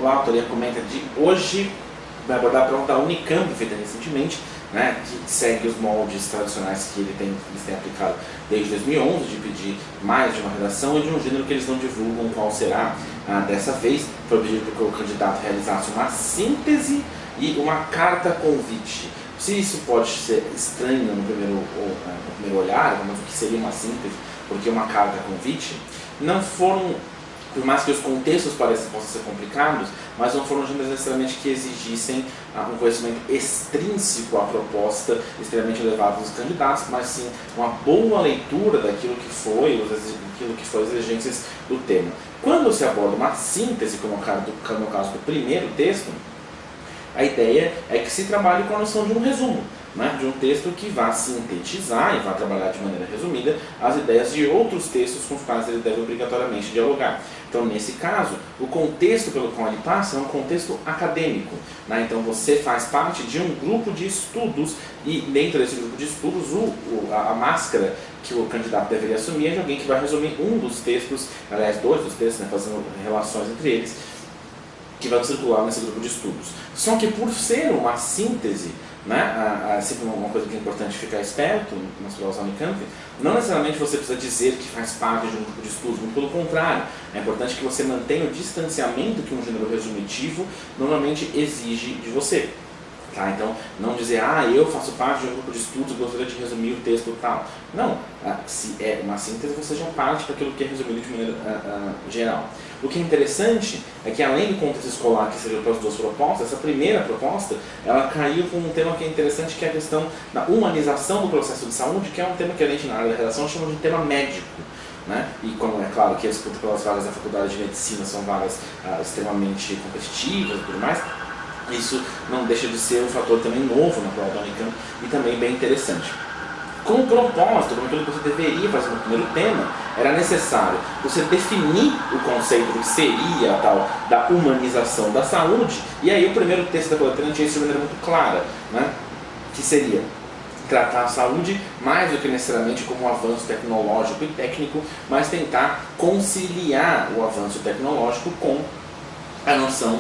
a autoria comenta de hoje, vai abordar a prova da Unicamp, feita recentemente, né, que segue os moldes tradicionais que eles têm aplicado desde 2011, de pedir mais de uma redação e de um gênero que eles não divulgam qual será. Dessa vez foi pedido para que o candidato realizasse uma síntese e uma carta convite. Se isso pode ser estranho no primeiro olhar, mas o que seria uma síntese, porque uma carta convite, não foram, por mais que os contextos possam ser complicados, mas não foram necessariamente que exigissem um conhecimento extrínseco à proposta extremamente elevado dos candidatos, mas sim uma boa leitura daquilo que foi as exigências do tema. Quando se aborda uma síntese, como é no caso do primeiro texto, a ideia é que se trabalhe com a noção de um resumo, né, de um texto que vá sintetizar e vá trabalhar de maneira resumida as ideias de outros textos com os quais ele deve obrigatoriamente dialogar. Então, nesse caso, o contexto pelo qual ele passa é um contexto acadêmico, né? Então, você faz parte de um grupo de estudos e dentro desse grupo de estudos, a máscara que o candidato deveria assumir é de alguém que vai resumir um dos textos, aliás, dois dos textos, né, fazendo relações entre eles, que vai circular nesse grupo de estudos. Só que por ser uma síntese, né, sempre uma coisa que é importante ficar esperto nas provas da Unicamp, não necessariamente você precisa dizer que faz parte de um grupo de estudos, muito pelo contrário, é importante que você mantenha o distanciamento que um gênero resumitivo normalmente exige de você. Tá? Então, não dizer, eu faço parte de um grupo de estudos e gostaria de resumir o texto tal. Não, se é uma síntese, você já parte para aquilo que é resumido de maneira geral. O que é interessante é que, além do contexto escolar que serviu para as duas propostas, essa primeira proposta, ela caiu com um tema que é interessante, que é a questão da humanização do processo de saúde, que é um tema que a gente na área da redação chama de tema médico. Né? E como é claro que as disputas pelas vagas da Faculdade de Medicina são vagas extremamente competitivas e tudo mais, isso não deixa de ser um fator também novo na prova da Unicamp e também bem interessante. Como propósito, como aquilo que você deveria fazer no primeiro tema, era necessário você definir o conceito do que seria a tal da humanização da saúde, e aí o primeiro texto da coletânea tinha isso de maneira muito clara, né? Que seria tratar a saúde mais do que necessariamente como um avanço tecnológico e técnico, mas tentar conciliar o avanço tecnológico com a noção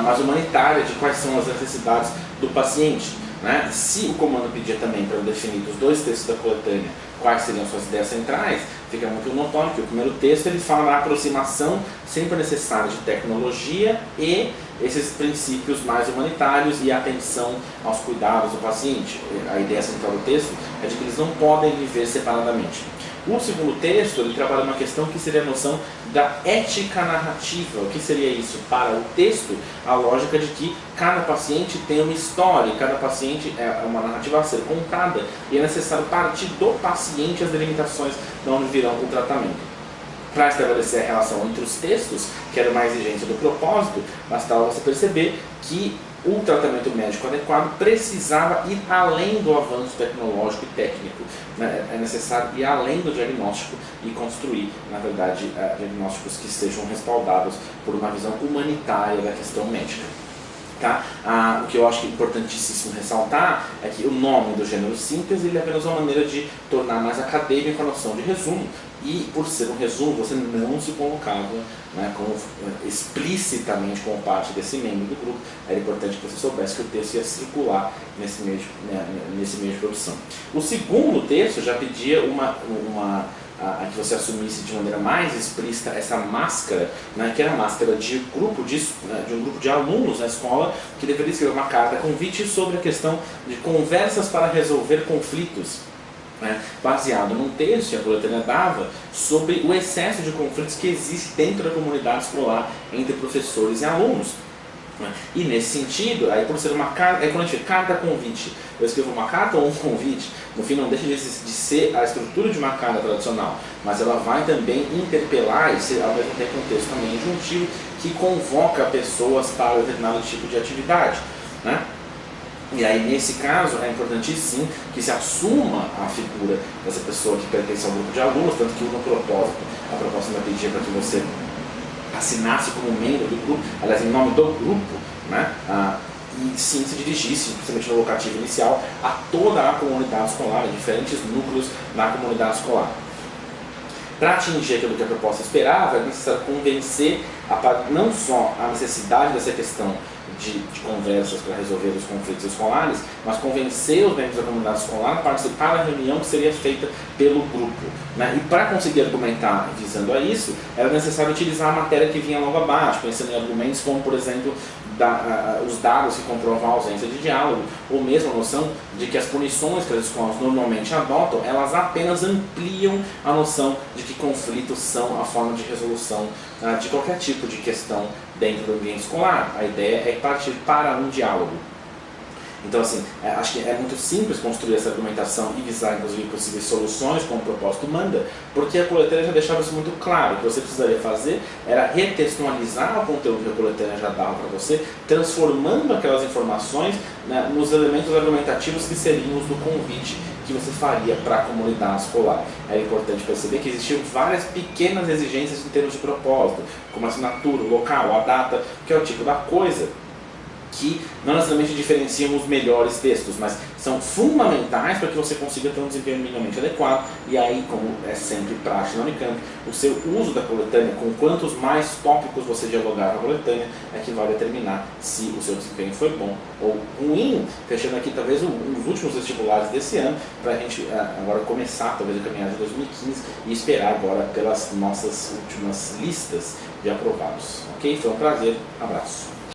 mais humanitária de quais são as necessidades do paciente. Né? Se o comando pedia também para definir dos dois textos da coletânea quais seriam suas ideias centrais, fica muito notório que o primeiro texto ele fala da aproximação sempre necessária de tecnologia e esses princípios mais humanitários e atenção aos cuidados do paciente. A ideia central do texto é de que eles não podem viver separadamente. O segundo texto, ele trabalha uma questão que seria a noção da ética narrativa. O que seria isso? Para o texto, a lógica de que cada paciente tem uma história, cada paciente é uma narrativa a ser contada, e é necessário partir do paciente as delimitações de onde virão o tratamento. Para estabelecer a relação entre os textos, que era uma exigência do propósito, bastava você perceber que o tratamento médico adequado precisava ir além do avanço tecnológico e técnico. É necessário ir além do diagnóstico e construir, na verdade, diagnósticos que sejam respaldados por uma visão humanitária da questão médica. Tá? O que eu acho que é importantíssimo ressaltar é que o nome do gênero síntese ele é apenas uma maneira de tornar mais acadêmica a noção de resumo, e por ser um resumo você não se colocava, né, explicitamente como parte desse membro do grupo. Era importante que você soubesse que o texto ia circular nesse meio de produção. O segundo texto já pedia a que você assumisse de maneira mais explícita essa máscara, né, que era a máscara de um grupo de alunos na escola que deveria escrever uma carta convite sobre a questão de conversas para resolver conflitos, né, baseado num texto que a coletânea dava sobre o excesso de conflitos que existe dentro da comunidade escolar entre professores e alunos. E nesse sentido, aí por ser uma carta, quando a gente carta convite, eu escrevo uma carta ou um convite, no fim não deixa de ser a estrutura de uma carta tradicional, mas ela vai também interpelar e ser ao mesmo tempo um texto também injuntivo que convoca pessoas para um determinado tipo de atividade, né? E aí nesse caso é importantíssimo sim que se assuma a figura dessa pessoa que pertence ao grupo de alunos, tanto que no propósito, a proposta vai pedir para que você assinasse como membro do grupo, aliás, em nome do grupo, né? E sim se dirigisse, principalmente no locativo inicial, a toda a comunidade escolar, a diferentes núcleos da comunidade escolar. Para atingir aquilo que a proposta esperava, é necessário convencer não só a necessidade dessa questão de conversas para resolver os conflitos escolares, mas convencer os membros da comunidade escolar a participar da reunião que seria feita pelo grupo, né? E para conseguir argumentar visando a isso, era necessário utilizar a matéria que vinha logo abaixo, pensando em argumentos como, por exemplo, os dados que comprovam a ausência de diálogo, ou mesmo a noção de que as punições que as escolas normalmente adotam, elas apenas ampliam a noção de que conflitos são a forma de resolução de qualquer tipo de questão dentro do ambiente escolar. A ideia é partir para um diálogo. Então, assim, acho que é muito simples construir essa argumentação e visar, inclusive, possíveis soluções, como o propósito manda, porque a coletânea já deixava isso muito claro. O que você precisaria fazer era retextualizar o conteúdo que a coletânea já dava para você, transformando aquelas informações, né, nos elementos argumentativos que seriam os do convite que você faria para a comunidade escolar. É importante perceber que existiam várias pequenas exigências em termos de propósito, como a assinatura, o local, a data, que é o tipo da coisa que não necessariamente diferenciam os melhores textos, mas são fundamentais para que você consiga ter um desempenho minimamente adequado. E aí, como é sempre prático na Unicamp, o seu uso da coletânea, com quantos mais tópicos você dialogar com a coletânea, é que vai determinar se o seu desempenho foi bom ou ruim. Fechando aqui talvez os últimos vestibulares desse ano, para a gente agora começar talvez a caminhada de 2015 e esperar agora pelas nossas últimas listas de aprovados. Ok? Foi um prazer, abraço.